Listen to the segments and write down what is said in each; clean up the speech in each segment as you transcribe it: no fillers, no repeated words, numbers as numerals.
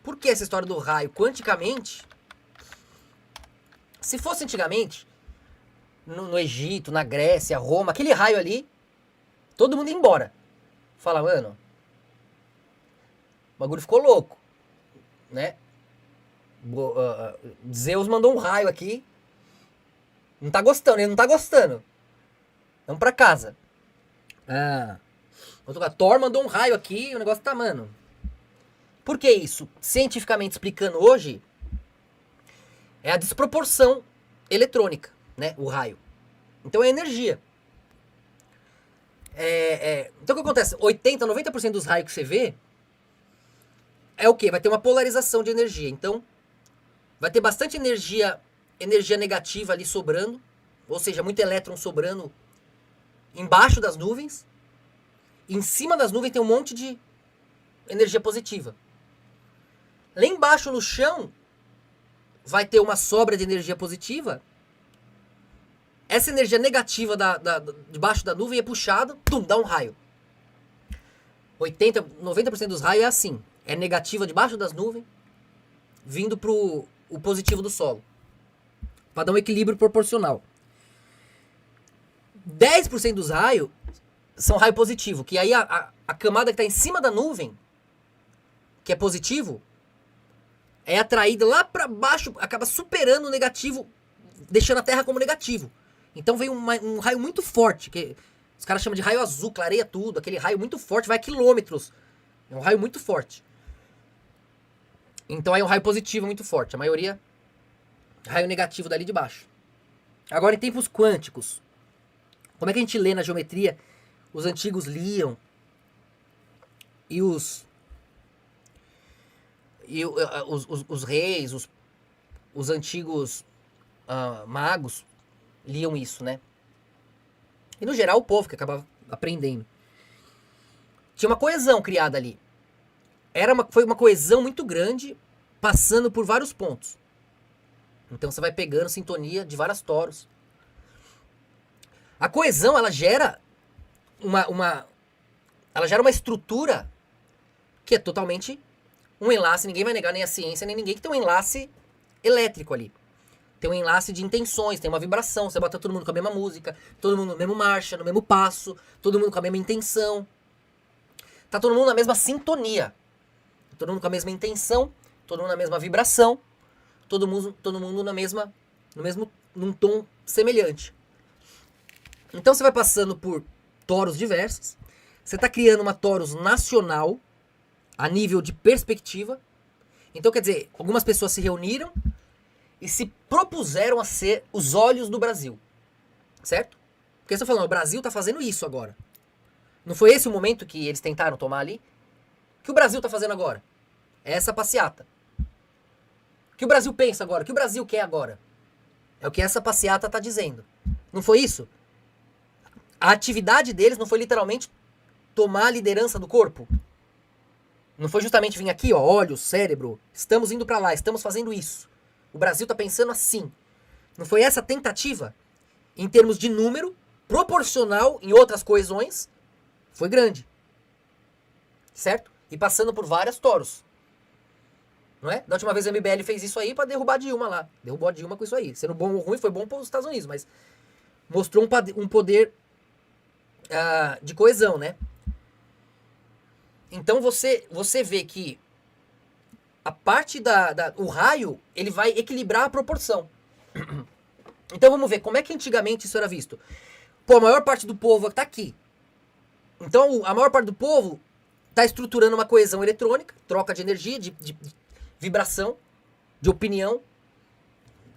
Por que essa história do raio? Quanticamente, se fosse antigamente, no Egito, na Grécia, Roma, aquele raio ali, todo mundo ia embora. Fala, mano, o bagulho ficou louco, né? Zeus mandou um raio aqui, não tá gostando, ele não tá gostando. Vamos pra casa. Thor mandou um raio aqui, o negócio tá, mano. Por que isso? Cientificamente explicando hoje, é a desproporção eletrônica, né? O raio. Então é energia. Então o que acontece? 80, 90% dos raios que você vê é o quê? Vai ter uma polarização de energia. Então, vai ter bastante energia negativa ali sobrando, ou seja, muito elétron sobrando embaixo das nuvens. Em cima das nuvens tem um monte de energia positiva. Lá embaixo no chão vai ter uma sobra de energia positiva. Essa energia negativa debaixo da nuvem é puxada, dá um raio. 80, 90% dos raios é assim. É negativa debaixo das nuvens, vindo pro o positivo do solo. Para dar um equilíbrio proporcional. 10% dos raios são raio positivo, que aí a camada que está em cima da nuvem, que é positivo, é atraída lá para baixo, acaba superando o negativo, deixando a Terra como negativo. Então vem um raio muito forte, que os caras chamam de raio azul, clareia tudo, aquele raio muito forte, vai a quilômetros. É um raio muito forte. Então é um raio positivo muito forte, a maioria raio negativo dali de baixo. Agora em tempos quânticos, como é que a gente lê na geometria? Os antigos liam e os reis, os antigos magos liam isso, né? E no geral o povo que acabava aprendendo. Tinha uma coesão criada ali. Foi uma coesão muito grande, passando por vários pontos. Então você vai pegando sintonia de vários toros. A coesão, ela gera ela gera uma estrutura que é totalmente um enlace. Ninguém vai negar, nem a ciência, nem ninguém, que tem um enlace elétrico ali. Tem um enlace de intenções, tem uma vibração. Você bota todo mundo com a mesma música, todo mundo no mesmo marcha, no mesmo passo, todo mundo com a mesma intenção. Tá todo mundo na mesma sintonia. Todo mundo com a mesma intenção, todo mundo na mesma vibração, todo mundo num tom semelhante. Então você vai passando por toros diversos, você está criando uma toros nacional, a nível de perspectiva. Então quer dizer, algumas pessoas se reuniram e se propuseram a ser os olhos do Brasil, certo? Porque você está falando, o Brasil está fazendo isso agora. Não foi esse o momento que eles tentaram tomar ali? O que o Brasil está fazendo agora? É essa passeata. O que o Brasil pensa agora? O que o Brasil quer agora? É o que essa passeata está dizendo. Não foi isso? A atividade deles não foi literalmente tomar a liderança do corpo? Não foi justamente vir aqui, ó, olhos, cérebro, estamos indo para lá, estamos fazendo isso. O Brasil está pensando assim. Não foi essa tentativa? Em termos de número, proporcional em outras coesões, foi grande. Certo? E passando por vários toros. Não é? Da última vez a MBL fez isso aí pra derrubar a Dilma lá. Derrubou a Dilma com isso aí. Sendo bom ou ruim, foi bom para os Estados Unidos, mas mostrou um poder de coesão, né? Então você vê que a parte o raio, ele vai equilibrar a proporção. Então vamos ver como é que antigamente isso era visto. Pô, a maior parte do povo tá aqui. Então a maior parte do povo tá estruturando uma coesão eletrônica, troca de energia, de vibração, de opinião.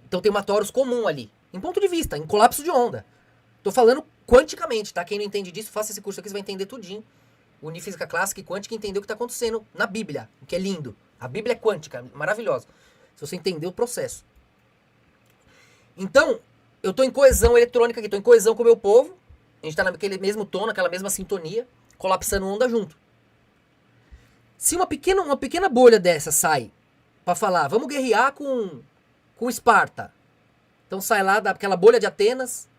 Então tem uma torus comum ali, em ponto de vista, em colapso de onda. Tô falando quanticamente, tá? Quem não entende disso, faça esse curso aqui, você vai entender tudinho. Unir física clássica e quântica e entender o que tá acontecendo na Bíblia, o que é lindo. A Bíblia é quântica, maravilhosa. Se você entender o processo. Então, eu tô em coesão eletrônica aqui, tô em coesão com o meu povo. A gente tá naquele mesmo tom, naquela mesma sintonia, colapsando onda junto. Se uma pequena bolha dessa sai pra falar, vamos guerrear com Esparta. Então sai lá daquela bolha de Atenas,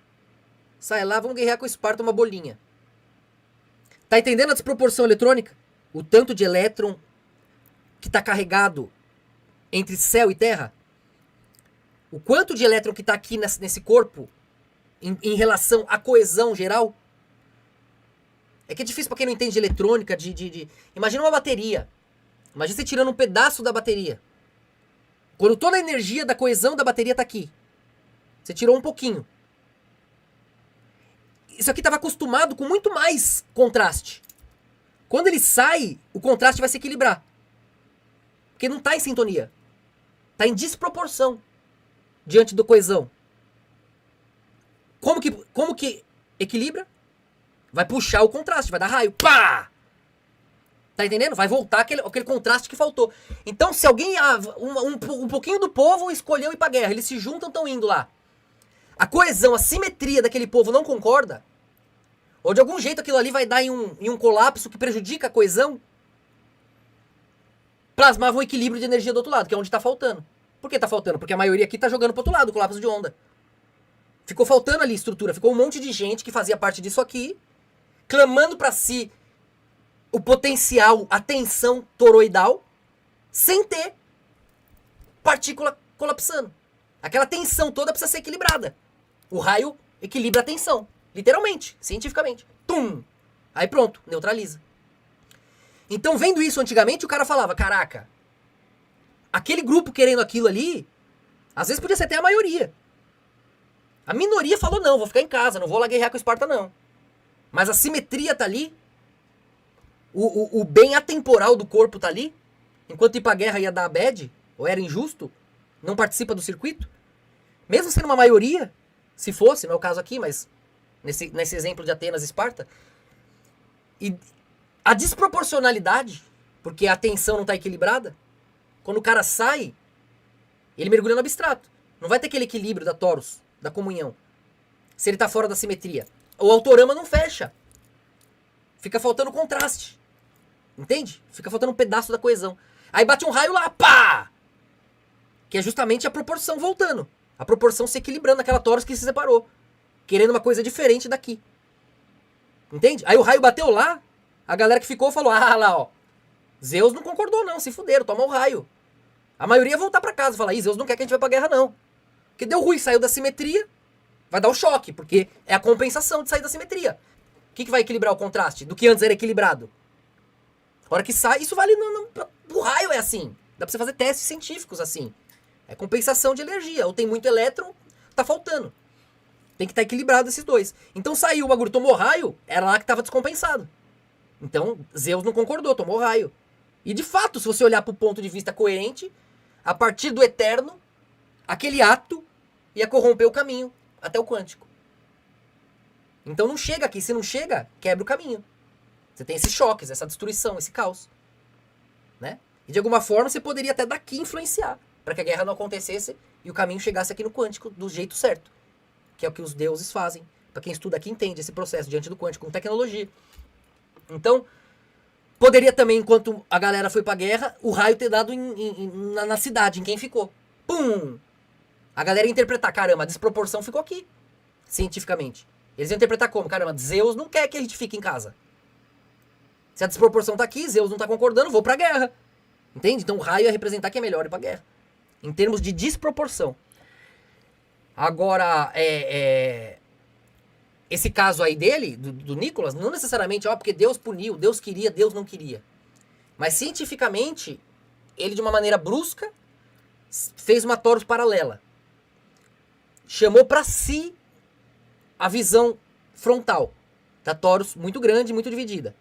sai lá, vamos guerrear com Esparta, uma bolinha. Tá entendendo a desproporção eletrônica? O tanto de elétron que tá carregado entre céu e terra? O quanto de elétron que está aqui nesse corpo em relação à coesão geral? É que é difícil para quem não entende de eletrônica, Imagina uma bateria. Imagina você tirando um pedaço da bateria. Quando toda a energia da coesão da bateria está aqui. Você tirou um pouquinho. Isso aqui estava acostumado com muito mais contraste. Quando ele sai, o contraste vai se equilibrar. Porque não está em sintonia. Está em desproporção diante da coesão. Como que equilibra? Vai puxar o contraste, vai dar raio. Pá! Tá entendendo? Vai voltar aquele contraste que faltou. Então, se alguém, um pouquinho do povo escolheu ir pra guerra, eles se juntam, estão indo lá. A coesão, a simetria daquele povo não concorda, ou de algum jeito aquilo ali vai dar em um colapso que prejudica a coesão, plasmava um equilíbrio de energia do outro lado, que é onde tá faltando. Por que tá faltando? Porque a maioria aqui tá jogando pro outro lado, colapso de onda. Ficou faltando ali estrutura, ficou um monte de gente que fazia parte disso aqui, clamando pra si o potencial, a tensão toroidal, sem ter partícula colapsando. Aquela tensão toda precisa ser equilibrada. O raio equilibra a tensão, literalmente, cientificamente. Tum! Aí pronto, neutraliza. Então, vendo isso antigamente, o cara falava, caraca, aquele grupo querendo aquilo ali, às vezes podia ser até a maioria. A minoria falou, não, vou ficar em casa, não vou lá guerrear com Esparta, não. Mas a simetria tá ali, o bem atemporal do corpo tá ali, enquanto ir pra guerra ia dar bad, ou era injusto, não participa do circuito. Mesmo sendo uma maioria, se fosse, não é o caso aqui, mas nesse exemplo de Atenas e Esparta, e a desproporcionalidade, porque a atenção não tá equilibrada, quando o cara sai, ele mergulha no abstrato. Não vai ter aquele equilíbrio da torus, da comunhão, se ele tá fora da simetria. O autorama não fecha. Fica faltando contraste. Entende? Fica faltando um pedaço da coesão. Aí bate um raio lá, pá! Que é justamente a proporção voltando. A proporção se equilibrando naquela torus que se separou. Querendo uma coisa diferente daqui. Entende? Aí o raio bateu lá, a galera que ficou falou, ah lá, ó. Zeus não concordou não, se fuderam, toma o raio. A maioria ia voltar pra casa e falar, Zeus não quer que a gente vá pra guerra não. Porque deu ruim, saiu da simetria, vai dar o choque, porque é a compensação de sair da simetria. O que vai equilibrar o contraste do que antes era equilibrado? A hora que sai, isso vale no raio, é assim. Dá pra você fazer testes científicos assim. É compensação de energia. Ou tem muito elétron, tá faltando. Tem que estar equilibrado esses dois. Então saiu o bagulho, tomou raio, era lá que tava descompensado. Então Zeus não concordou, tomou raio. E de fato, se você olhar pro ponto de vista coerente, a partir do eterno, aquele ato ia corromper o caminho até o quântico. Então não chega aqui. Se não chega, quebra o caminho. Você tem esses choques, essa destruição, esse caos. Né? E de alguma forma você poderia até daqui influenciar para que a guerra não acontecesse e o caminho chegasse aqui no quântico do jeito certo. Que é o que os deuses fazem. Para quem estuda aqui entende esse processo diante do quântico com tecnologia. Então, poderia também, enquanto a galera foi pra guerra, o raio ter dado na cidade, em quem ficou. Pum! A galera ia interpretar, caramba, a desproporção ficou aqui, cientificamente. Eles iam interpretar como? Caramba, Zeus não quer que a gente fique em casa. Se a desproporção tá aqui, Zeus não tá concordando, vou pra guerra. Entende? Então o raio ia representar que é melhor ir pra guerra. Em termos de desproporção. Agora, esse caso aí dele, do Nicolas, não necessariamente, porque Deus puniu, Deus queria, Deus não queria. Mas cientificamente, ele de uma maneira brusca, fez uma torus paralela. Chamou pra si a visão frontal da torus muito grande, muito dividida.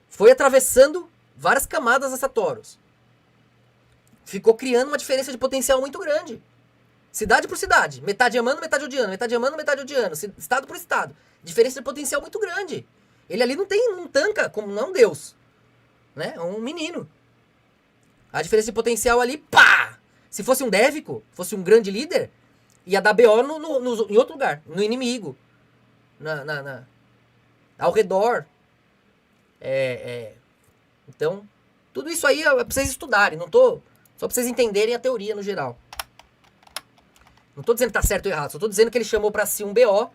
Foi atravessando várias camadas dessa torus. Ficou criando uma diferença de potencial muito grande. Cidade por cidade. Metade amando, metade odiando. Metade amando, metade odiando. Estado por estado. Diferença de potencial muito grande. Ele ali não tanca, como não Deus. Né? É um menino. A diferença de potencial ali, pá! Se fosse um Dévico, fosse um grande líder, ia dar BO em outro lugar. No inimigo. Ao redor. Então, tudo isso aí é pra vocês estudarem. Só pra vocês entenderem a teoria no geral. Não tô dizendo que tá certo ou errado. Só tô dizendo que ele chamou pra si um BO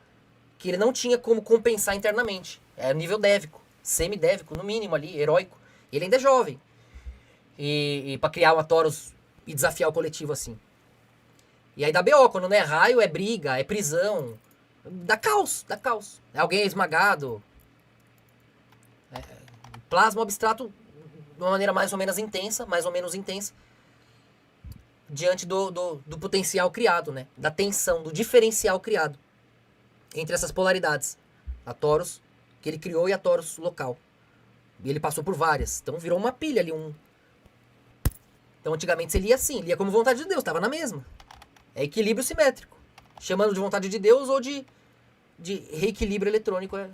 que ele não tinha como compensar internamente. É nível dévico. Semidévico, no mínimo ali, heróico. E ele ainda é jovem. E pra criar uma Taurus e desafiar o coletivo assim. E aí dá BO, quando não é raio, é briga, é prisão. Dá caos, dá caos. Alguém é esmagado. Plasma abstrato de uma maneira mais ou menos intensa, diante do potencial criado, né? Da tensão, do diferencial criado entre essas polaridades. A Torus, que ele criou, e a Torus local. E ele passou por várias. Então virou uma pilha ali. Então antigamente você lia assim, lia como vontade de Deus, estava na mesma. É equilíbrio simétrico. Chamando de vontade de Deus ou de reequilíbrio eletrônico.